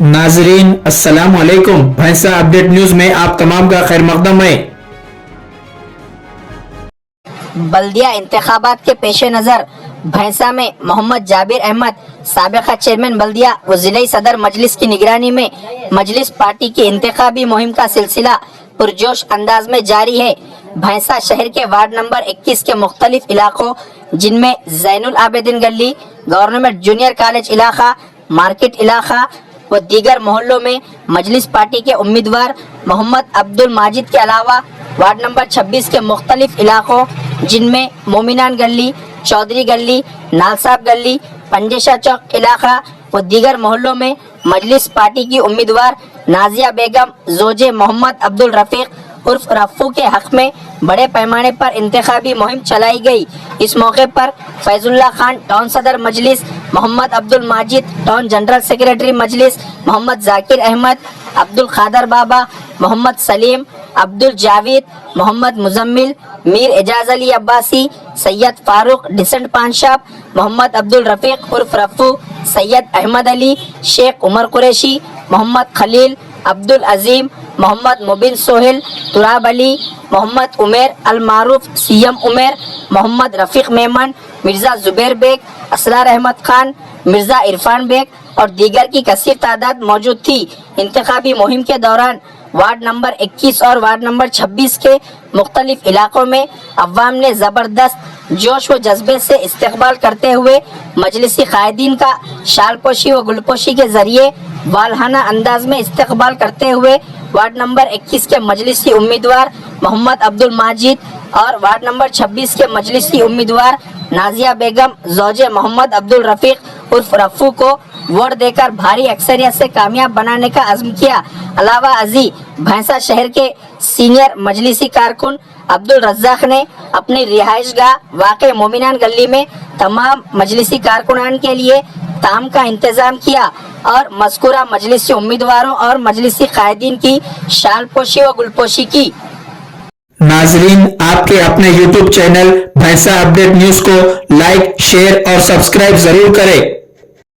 नाजरीन अस्सलाम वालेकुम। भैंसा अपडेट न्यूज में आप तमाम का खैर मकदम है। बल्दिया इंतखाबात के पेश नज़र भैंसा में मोहम्मद जाबिर अहमद साबिका चेयरमैन बल्दिया व जिले सदर मजलिस की निगरानी में मजलिस पार्टी की इंतखाबी मुहिम का सिलसिला पुरजोश अंदाज में जारी है। भैंसा शहर के वार्ड नंबर 21 के मुख्तलिफ इलाकों जिनमें जैनुल आबिदीन गली, गवर्नमेंट जूनियर कॉलेज इलाका, मार्केट इलाका व दीगर मोहल्लों में मजलिस पार्टी के उम्मीदवार मोहम्मद अब्दुल माजिद के अलावा वार्ड नंबर 26 के मुख्तलिफ इलाकों जिनमें मोमिनान गली, चौधरी गली, नालसाब गली, पंजेशा चौक इलाका व दीगर मोहल्लों में मजलिस पार्टी की उम्मीदवार नाजिया बेगम जोजे मोहम्मद अब्दुल रफीक उर्फ रफ़ू के हक में बड़े पैमाने पर इंतखाबी मुहिम चलाई गई। इस मौके पर फैजुल्ला खान टाउन सदर Majlis, Mohammed Abdul Majid town general secretary Majlis, Mohammed Zakir Ahmed, Abdul Khader Baba, Mohammed Salim, Abdul Javed, Mohammed Muzammil, Mir Ejaz Ali Abbasi, Syed Farooq decent paan shop, Mohammed Abdul Rafiq उर्फ रफ़ू, सैयद अहमद अली, शेख उमर कुरैशी, मोहम्मद खलील, अब्दुल अजीम, मोहम्मद मुबिन सोहेल, तुराब अली, मोहम्मद उमेर अल मारूफ, सीएम उमेर, मोहम्मद रफीक मेमन, मिर्ज़ा जुबैर बेग, असरार अहमद खान, मिर्ज़ा इरफान बेग और दीगर की कसीर तादाद मौजूद थी। इंतखाबी मुहिम के दौरान वार्ड नंबर 21 और वार्ड नंबर 26 के मुख्तलिफ इलाकों में अवाम ने ज़बरदस्त जोश व जज्बे से इस्तकबाल करते हुए मजलिसी कायदीन का शालपोशी व गुलपोशी के जरिए वालहाना अंदाज में इस्तकबाल करते हुए वार्ड नंबर 21 के मजलिसी उम्मीदवार मोहम्मद अब्दुल माजिद और वार्ड नंबर 26 के मजलिसी उम्मीदवार नाजिया बेगम जोजे मोहम्मद अब्दुल रफीक उर्फ रफ़ू को वोट देकर भारी अक्सरियत से कामयाब बनाने का अज़्म किया। अलावा अजी भैंसा शहर के सीनियर मजलिसी कारकुन अब्दुल रज़्ज़ाक ने अपनी रिहाइश गाह वाक़े मोमिनान गली में तमाम मजलिसी कारकुनान के लिए ताम का इंतज़ाम किया और मज़कूरा मजलिसी उम्मीदवारों और मजलिसी कायदीन की शालपोशी व गुलपोशी की। नाजरीन आपके अपने YouTube चैनल भैंसा अपडेट न्यूज को लाइक, शेयर और सब्सक्राइब जरूर करें।